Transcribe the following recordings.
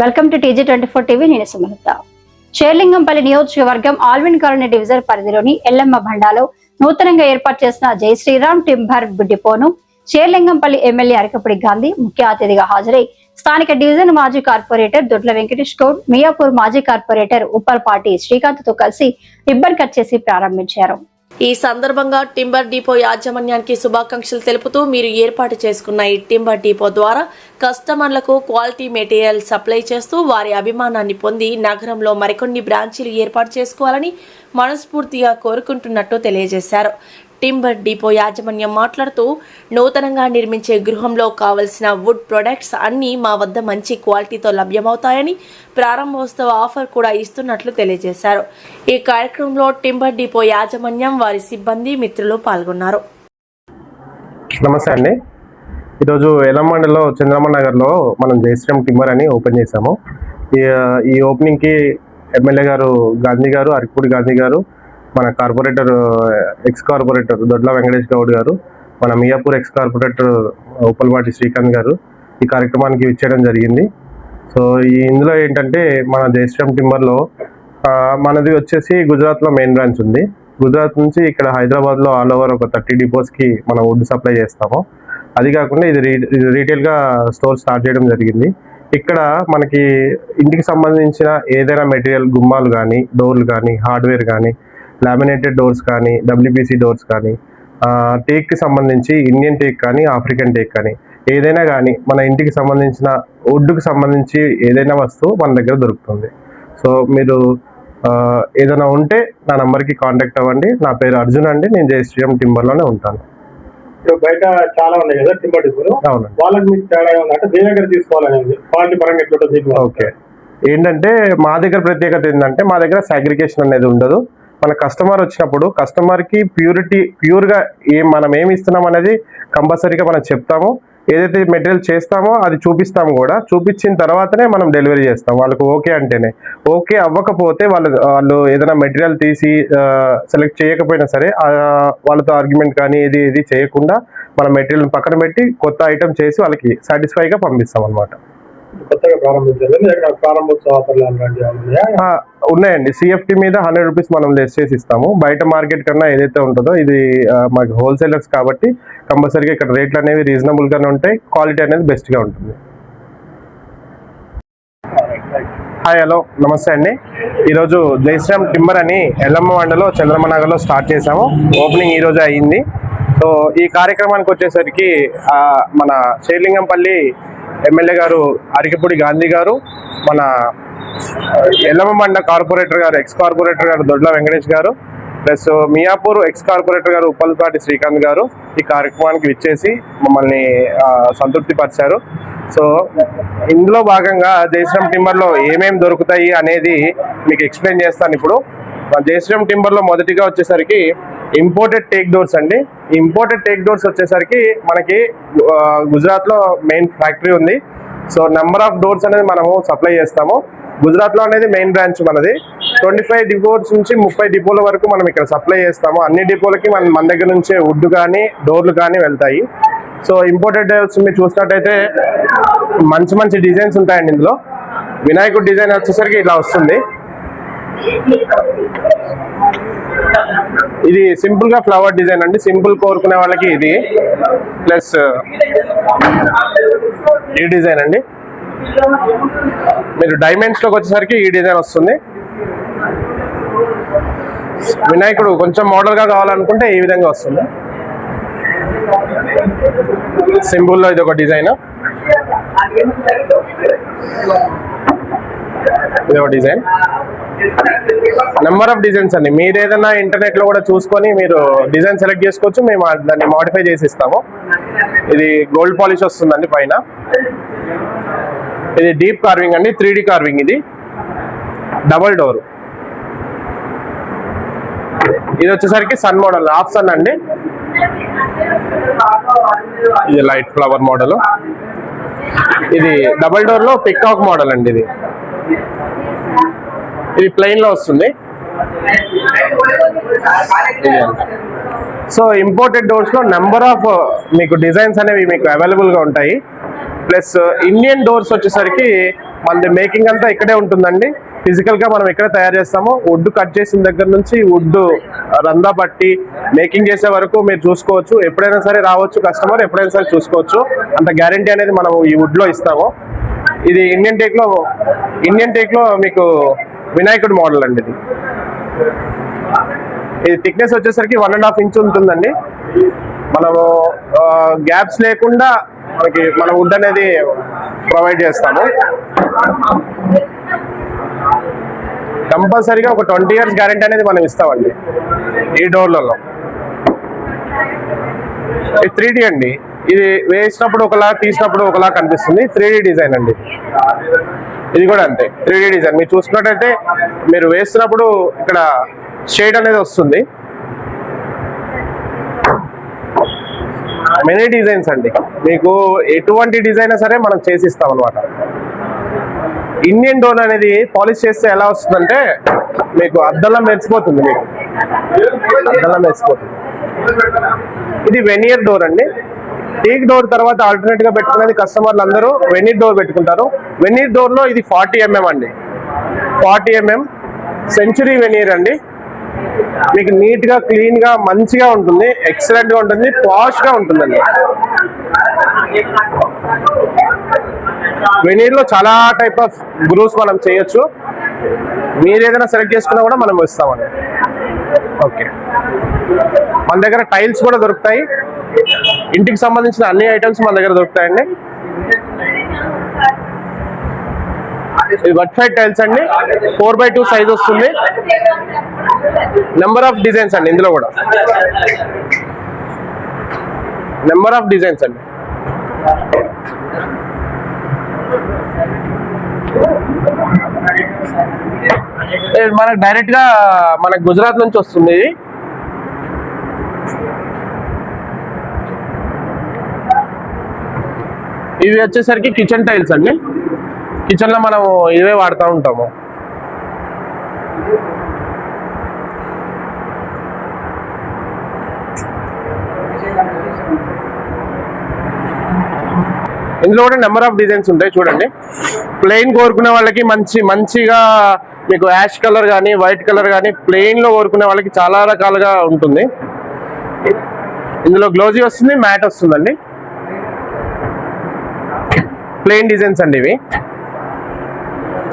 Welcome to TG24 TV. నేను సుమలత. షేర్లింగంపల్లి నియోజకవర్గం Alvin colony division పరిధిలోని ఎల్లమ్మ బండాలో నూతనంగా ఏర్పాటు చేసిన జై శ్రీరామ్ టింబర్ డిపోను షేర్లింగంపల్లి ఎమ్మెల్యే అరకపూడి గాంధీ ముఖ్య అతిథిగా హాజరై స్థానిక డివిజన్ మాజీ కార్పొరేటర్ దొడ్ల వెంకటేష్ గౌడ్, మియాపూర్ మాజీ కార్పొరేటర్ ఉప్పల్పాటి శ్రీకాంత్ తో కలిసి రిబ్బన్ కట్ చేసి ప్రారంభించారు. ఈ సందర్భంగా టింబర్ డిపో యాజమాన్యానికి శుభాకాంక్షలు తెలుపుతూ మీరు ఏర్పాటు చేసుకున్న ఈ టింబర్ డిపో ద్వారా కస్టమర్లకు క్వాలిటీ మెటీరియల్ సప్లై చేస్తూ వారి అభిమానాన్ని పొంది నగరంలో మరికొన్ని బ్రాంచీలు ఏర్పాటు చేసుకోవాలని మనస్ఫూర్తిగా కోరుకుంటున్నట్టు తెలియజేశారు. టింబర్ డిపో యాజమాన్యం మాట్లాడుతూ నూతనంగా నిర్మించే గృహంలో కావలసిన వుడ్ ప్రొడక్ట్స్ అన్నీ మా వద్ద మంచి క్వాలిటీతో లభ్యమవుతాయని ప్రారంభోత్సవ ఆఫర్ కూడా ఇస్తున్నట్లు తెలియజేశారు. ఈ కార్యక్రమంలో టింబర్ డిపో యాజమాన్యం, వారి సిబ్బంది, మిత్రులు పాల్గొన్నారు. నమస్తే అండి. ఈరోజు ఎల్లమ్మండలో చంద్రమ్మ నగర్లో మనం జై శ్రీరామ్ టింబర్ అని ఓపెన్ చేశాము. ఈ ఓపెనింగ్కి ఎమ్మెల్యే గారు గాంధీ గారు, అరకపూడి గాంధీ గారు, మన కార్పొరేటర్ ఎక్స్ కార్పొరేటర్ దొడ్ల వెంకటేష్ గౌడ్ గారు, మన మియాపూర్ ఎక్స్ కార్పొరేటర్ ఉప్పల్పాటి శ్రీకాంత్ గారు ఈ కార్యక్రమానికి ఇచ్చేయడం జరిగింది. సో ఇందులో ఏంటంటే మన జై శ్రీరామ్ టింబర్లో మనది వచ్చేసి గుజరాత్లో మెయిన్ బ్రాంచ్ ఉంది. గుజరాత్ నుంచి ఇక్కడ హైదరాబాద్లో ఆల్ ఓవర్ ఒక 30 డిపోస్కి మనం వుడ్ సప్లై చేస్తాము. అది కాకుండా ఇది రీటైల్గా స్టోర్ స్టార్ట్ చేయడం జరిగింది. ఇక్కడ మనకి ఇంటికి సంబంధించిన ఏదైనా మెటీరియల్, గుమ్మాలు కానీ, డోర్లు కానీ, హార్డ్వేర్ కానీ, లామినేటెడ్ డోర్స్ కానీ, WPC డోర్స్ కానీ, టేక్కి సంబంధించి ఇండియన్ టేక్ కానీ, ఆఫ్రికన్ టేక్ కానీ, ఏదైనా కానీ మన ఇంటికి సంబంధించిన వుడ్కి సంబంధించి ఏదైనా వస్తువు మన దగ్గర దొరుకుతుంది. సో మీరు ఏదైనా ఉంటే నా నెంబర్కి కాంటాక్ట్ అవ్వండి. నా పేరు అర్జున్ అండి. నేను జై శ్రీరామ్ టింబర్లోనే ఉంటాను. ఇప్పుడు బయట చాలా ఉన్నాయి కదా టింబర్ డిపోలు, అవునండి. వాళ్ళకి మీకు తేడా ఏమన్నా మీ దగ్గర తీసుకోవాలనేది క్వాలిటీ పరంగా ఎట్లా? ఓకే, ఏంటంటే మా దగ్గర ప్రత్యేకత ఏంటంటే మా దగ్గర సాగ్రిగేషన్ అనేది ఉండదు. మన కస్టమర్ వచ్చినప్పుడు కస్టమర్కి ప్యూర్గా మనం ఏమి ఇస్తున్నాం అనేది కంపల్సరీగా మనం చెప్తాము. ఏదైతే మెటీరియల్ చేస్తామో అది చూపిస్తాము కూడా. చూపించిన తర్వాతనే మనం డెలివరీ చేస్తాం. వాళ్ళకు ఓకే అంటేనే. ఓకే అవ్వకపోతే వాళ్ళు ఏదైనా మెటీరియల్ తీసి సెలెక్ట్ చేయకపోయినా సరే వాళ్ళతో ఆర్గ్యుమెంట్ కానీ ఏది చేయకుండా మన మెటీరియల్ పక్కన పెట్టి కొత్త ఐటమ్ చేసి వాళ్ళకి సాటిస్ఫైగా పంపిస్తాం అన్నమాట. కొత్తగా ప్రారంభించారు, ప్రారంభోత్సవ ఆఫర్లు ఉన్నాయండి. CFT మీద 100 రూపీస్ మనం లెస్ చేసి ఇస్తాము. బయట మార్కెట్ కన్నా ఏదైతే ఉంటుందో ఇది మాకు హోల్సేలర్స్ కాబట్టి కంపల్సరీగా ఇక్కడ రేట్లు అనేవి రీజనబుల్గానే ఉంటాయి. క్వాలిటీ అనేది బెస్ట్గా ఉంటుంది. హాయ్, హలో, నమస్తే అండి. ఈరోజు జై శ్రీరామ్ టింబర్ అని ఎల్లమ్మ మండలో చంద్రమ్మ నగర్లో స్టార్ట్ చేసాము. ఓపెనింగ్ ఈరోజు అయ్యింది. సో ఈ కార్యక్రమానికి వచ్చేసరికి మన షేర్లింగంపల్లి ఎమ్మెల్యే గారు అరకపూడి గాంధీ గారు, మన ఎల్లమ్మండ కార్పొరేటర్ గారు ఎక్స్ కార్పొరేటర్ గారు దొడ్ల వెంకటేష్ గారు, ప్లస్ మియాపూర్ ఎక్స్ కార్పొరేటర్ గారు ఉప్పల్పాటి శ్రీకాంత్ గారు ఈ కార్యక్రమానికి విచ్చేసి మమ్మల్ని సంతృప్తి పరిచారు. సో ఇందులో భాగంగా జై శ్రీరామ్ టింబర్లో ఏమేమి దొరుకుతాయి అనేది మీకు ఎక్స్ప్లెయిన్ చేస్తాను. ఇప్పుడు జై శ్రీరామ్ టింబర్లో మొదటిగా వచ్చేసరికి ఇంపోర్టెడ్ టేక్ డోర్స్ అండి. ఇంపోర్టెడ్ టేక్ డోర్స్ వచ్చేసరికి మనకి గుజరాత్లో మెయిన్ ఫ్యాక్టరీ ఉంది. సో నెంబర్ ఆఫ్ డోర్స్ అనేది మనము సప్లై చేస్తాము. గుజరాత్లో అనేది మెయిన్ బ్రాంచ్ మనది. 25 డిపోస్ నుంచి 30 డిపోల వరకు మనం ఇక్కడ సప్లై చేస్తాము. అన్ని డిపోలకి మన దగ్గర నుంచే వుడ్ కానీ డోర్లు కానీ వెళ్తాయి. సో ఇంపోర్టెడ్ డోర్స్ మీరు చూసినట్టయితే మంచి డిజైన్స్ ఉంటాయండి. ఇందులో వినాయకుడు డిజైన్ వచ్చేసరికి ఇలా వస్తుంది. ఇది సింపుల్ గా ఫ్లవర్ డిజైన్ అండి. సింపుల్ కోరుకునే వాళ్ళకి ఇది, ప్లస్ ఈ డిజైన్ అండి. మీరు డైమండ్స్ లోకి వచ్చేసరికి ఈ డిజైన్ వస్తుంది. వినాయకుడు కొంచెం మోడల్ గా కావాలనుకుంటే ఈ విధంగా వస్తుంది. సింపుల్ లో ఇది ఒక డిజైన్, ఇది ఒక డిజైన్. నెంబర్ ఆఫ్ డిజైన్స్ అండి. మీరు ఏదైనా ఇంటర్నెట్ లో కూడా చూసుకొని మీరు డిజైన్ సెలెక్ట్ చేసుకోవచ్చు. మేము దాన్ని మాడిఫై చేసి ఇస్తాము. ఇది గోల్డ్ పాలిష్ వస్తుందండి పైన. ఇది డీప్ కార్వింగ్ అండి, 3D కార్వింగ్. ఇది డబల్ డోర్. ఇది వచ్చేసరికి సన్ మోడల్, హాఫ్ సన్ అండి. ఇది లైట్ ఫ్లవర్ మోడల్. ఇది డబల్ డోర్ లో పికాక్ మోడల్ అండి. ఇది ప్లెయిన్ లో వస్తుంది. సో ఇంపోర్టెడ్ డోర్స్ లో నెంబర్ ఆఫ్ మీకు డిజైన్స్ అనేవి మీకు అవైలబుల్ గా ఉంటాయి. ప్లస్ ఇండియన్ డోర్స్ వచ్చేసరికి మనది మేకింగ్ అంతా ఇక్కడే ఉంటుందండి. ఫిజికల్ గా మనం ఇక్కడ తయారు చేస్తాము. వుడ్ కట్ చేసిన దగ్గర నుంచి వుడ్ రందా పట్టి మేకింగ్ చేసే వరకు మీరు చూసుకోవచ్చు. ఎప్పుడైనా సరే రావచ్చు కస్టమర్, ఎప్పుడైనా సరే చూసుకోవచ్చు. అంత గ్యారంటీ అనేది మనం ఈ వుడ్ లో ఇస్తాము. ఇది ఇండియన్ టేక్ లో మీకు వినాయకుడి మోడల్ అండి. ఇది థిక్నెస్ వచ్చేసరికి 1.5 ఇంచ్ ఉంటుందండి. మనము గ్యాప్స్ లేకుండా మన వుడ్ అనేది ప్రొవైడ్ చేస్తాము. కంపల్సరీగా ఒక 20 years గ్యారెంటీ అనేది మనం ఇస్తామండి ఈ డోర్లలో. ఇది 3D అండి. ఇది వేసినప్పుడు ఒకలా తీసినప్పుడు ఒకలా కనిపిస్తుంది. 3D డిజైన్ అండి. ఇది కూడా అంతే 3D డిజైన్. మీరు చూసుకున్నట్టయితే మీరు వేస్తున్నప్పుడు ఇక్కడ షేడ్ అనేది వస్తుంది. మెనీ డిజైన్స్ అండి. మీకు ఎటువంటి డిజైన్ సరే మనం చేసిస్తాం అనమాట. ఇండియన్ డోర్ అనేది పాలిష్ చేస్తే ఎలా వస్తుందంటే మీకు అద్దంలా మెరిసిపోతుంది. ఇది వెనియర్ డోర్ అండి. టీక్ డోర్ తర్వాత ఆల్టర్నేట్ గా పెట్టుకునేది కస్టమర్లు అందరూ వెనియర్ డోర్ పెట్టుకుంటారు. వెనియర్ డోర్ లో ఇది 40 mm అండి. 40 mm సెంచురీ వెనియర్ అండి. మీకు నీట్ గా క్లీన్ గా మంచిగా ఉంటుంది. ఎక్సలెంట్ గా ఉంటుంది. పాష్ గా ఉంటుందండి. వెనీర్ లో చాలా టైప్ ఆఫ్ గ్రూవ్స్ మనం చేయొచ్చు. మీరు ఏదైనా సెలెక్ట్ చేసుకున్నా కూడా మనం ఇస్తామండి. ఓకే, మన దగ్గర టైల్స్ కూడా దొరుకుతాయి. ఇంటికి సంబంధించిన అన్ని ఐటమ్స్ మన దగ్గర దొరుకుతాయండి. ఇది వర్టిఫైడ్ టైల్స్ అండి. 4x2 సైజ్ వస్తుంది. నెంబర్ ఆఫ్ డిజైన్స్ అండి. ఇందులో కూడా నెంబర్ ఆఫ్ డిజైన్స్ అండి. మనకు డైరెక్ట్ గా మనకు గుజరాత్ నుంచి వస్తుంది. ఇవి వచ్చేసరికి కిచెన్ టైల్స్ అండి. కిచెన్ లో మనం ఇవే వాడుతూ ఉంటాము. ఇందులో కూడా నెంబర్ ఆఫ్ డిజైన్స్ ఉంటాయి. చూడండి, ప్లెయిన్ కోరుకునే వాళ్ళకి మంచిగా మీకు యాష్ కలర్ కానీ వైట్ కలర్ కానీ ప్లెయిన్ లో కోరుకునే వాళ్ళకి చాలా రకాలుగా ఉంటుంది. ఇందులో గ్లోజీ వస్తుంది, మ్యాట్ వస్తుందండి. ప్లెయిన్ డిజైన్స్ అండి ఇవి.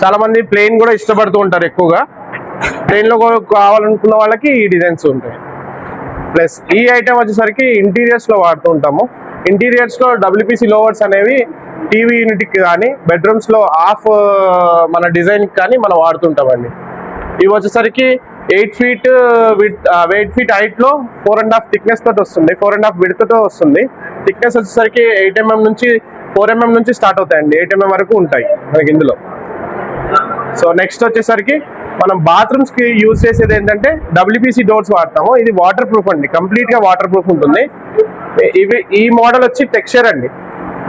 చాలా మంది ప్లెయిన్ కూడా ఇష్టపడుతూ ఉంటారు ఎక్కువగా. ప్లెయిన్ లో కావాలనుకున్న వాళ్ళకి ఈ డిజైన్స్ ఉంటాయి. ప్లస్ ఈ ఐటమ్ వచ్చేసరికి ఇంటీరియర్స్ లో వాడుతూ ఉంటాము. ఇంటీరియర్స్ లో WPC లోవర్స్ అనేవి టీవీ యూనిట్ కి కానీ బెడ్రూమ్స్ లో ఆఫ్ మన డిజైన్ కానీ మనం వాడుతుంటామండి. ఇవి వచ్చేసరికి 8 feet విత్ 8 feet హైట్ లో 4.5 థిక్నెస్ తోటి వస్తుంది. 4.5 విడ్త్ తో వస్తుంది. థిక్నెస్ వచ్చేసరికి 8 mm నుంచి 4 mm నుంచి స్టార్ట్ అవుతాయండి. 8 mm వరకు ఉంటాయి మనకి ఇందులో. సో నెక్స్ట్ వచ్చేసరికి మనం బాత్రూమ్స్ కి యూజ్ చేసేది ఏంటంటే WPC డోర్స్ వాడతాము. ఇది వాటర్ ప్రూఫ్ అండి. కంప్లీట్ గా వాటర్ ప్రూఫ్ ఉంటుంది. ఈ మోడల్ వచ్చి టెక్స్చర్ అండి.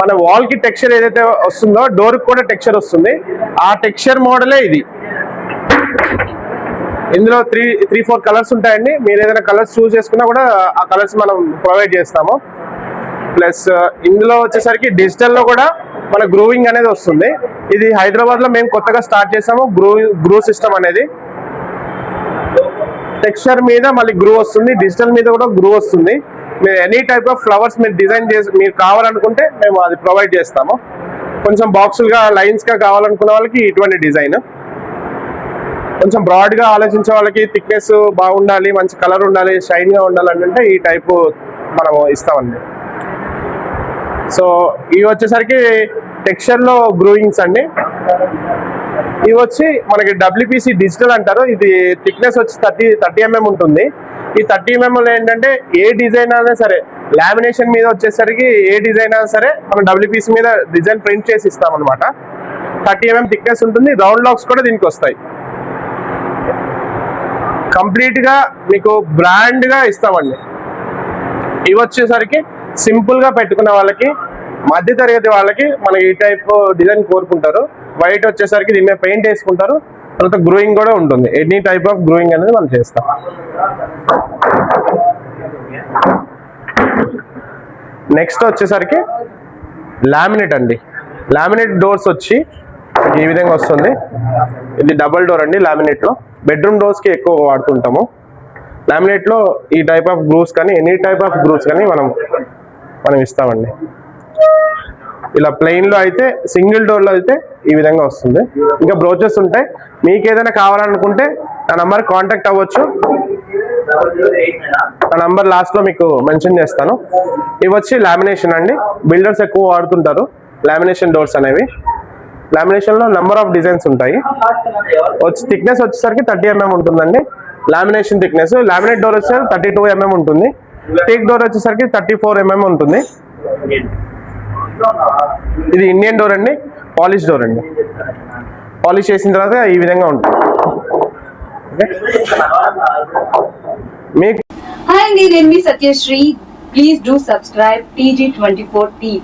మన వాల్ కి టెక్స్చర్ ఏదైతే వస్తుందో డోర్ కి కూడా టెక్స్చర్ వస్తుంది. ఆ టెక్స్చర్ మోడలే ఇది. ఇందులో 3-4 కలర్స్ ఉంటాయండి. మీరు ఏదైనా కలర్స్ చూస్ చేసుకున్నా కూడా ఆ కలర్స్ మనం ప్రొవైడ్ చేస్తాము. ప్లస్ ఇందులో వచ్చేసరికి డిజిటల్ లో కూడా మన గ్రూవింగ్ అనేది వస్తుంది. ఇది హైదరాబాద్ లో మేము కొత్తగా స్టార్ట్ చేసాము. గ్రూ సిస్టమ్ అనేది టెక్స్చర్ మీద మళ్ళీ గ్రూ వస్తుంది. డిజిటల్ మీద కూడా గ్రూ వస్తుంది. మీరు ఎనీ టైప్ ఆఫ్ ఫ్లవర్స్ మీరు డిజైన్ చేసి మీరు కావాలనుకుంటే మేము అది ప్రొవైడ్ చేస్తాము. కొంచెం బాక్సులుగా లైన్స్ గా కావాలనుకున్న వాళ్ళకి ఇటువంటి డిజైన్, కొంచెం బ్రాడ్ గా ఆలోచించే వాళ్ళకి థిక్నెస్ బాగుండాలి, మంచి కలర్ ఉండాలి, షైన్ గా ఉండాలి అంటే ఈ టైపు మనము ఇస్తామండి. సో ఇవి వచ్చేసరికి టెక్స్చర్ లో గ్రూయింగ్స్ అండి. ఇవి వచ్చి మనకి WPC డిజిటల్ అంటారు. ఇది థిక్నెస్ వచ్చి 30 mm ఉంటుంది. ఈ 30 mm లో ఏంటంటే ఏ డిజైన్ అయినా సరే లామినేషన్ మీద వచ్చేసరికి ఏ డిజైన్ అయినా సరే మనం WPC మీద డిజైన్ ప్రింట్ చేసి ఇస్తాం అనమాట. 30 mm థిక్నెస్ ఉంటుంది. రౌండ్ లాక్స్ కూడా దీనికి వస్తాయి. కంప్లీట్ గా మీకు బ్రాండ్ గా ఇస్తామండి. ఇవి వచ్చేసరికి సింపుల్ గా పెట్టుకునే వాళ్ళకి, మధ్య తరగతి వాళ్ళకి మనకి ఈ టైప్ డిజైన్ కోరుకుంటారు. వైట్ వచ్చేసరికి దీని మీద పెయింట్ వేసుకుంటారు. తర్వాత గ్రూయింగ్ కూడా ఉంటుంది. ఎనీ టైప్ ఆఫ్ గ్రూయింగ్ అనేది మనం చేస్తాం. నెక్స్ట్ వచ్చేసరికి లామినేట్ అండి. లామినేట్ డోర్స్ వచ్చి మనకి ఈ విధంగా వస్తుంది. ఇది డబుల్ డోర్ అండి లామినేట్లో. బెడ్రూమ్ డోర్స్కి ఎక్కువ వాడుతుంటాము. లామినేట్లో ఈ టైప్ ఆఫ్ గ్రూవ్స్ కానీ ఎనీ టైప్ ఆఫ్ గ్రూవ్స్ కానీ మనం ఇస్తామండి. ఇలా ప్లెయిన్లో అయితే సింగిల్ డోర్లో అయితే ఈ విధంగా వస్తుంది. ఇంకా బ్రోచెస్ ఉంటాయి. మీకు ఏదైనా కావాలనుకుంటే నా నంబర్ కాంటాక్ట్ అవ్వచ్చు. ఆ నంబర్ లాస్ట్లో మీకు మెన్షన్ చేస్తాను. ఇవి వచ్చి లామినేషన్ అండి. బిల్డర్స్ ఎక్కువ వాడుతుంటారు లామినేషన్ డోర్స్ అనేవి. లామినేషన్లో నెంబర్ ఆఫ్ డిజైన్స్ ఉంటాయి. థిక్నెస్ వచ్చేసరికి 30 mm ఉంటుందండి లామినేషన్ థిక్నెస్. లామినేట్ డోర్ వచ్చేసరికి 32 mm ఉంటుంది. టేక్ డోర్ వచ్చేసరికి 34 mm ఉంటుంది. ఇది ఇండియన్ డోర్ అండి, పాలిష్ డోర్ అండి. పాలిష్ చేసిన తర్వాత ఈ విధంగా ఉంటుంది. Hi, నేను మీ Satyasri. Please do subscribe TG24 TV.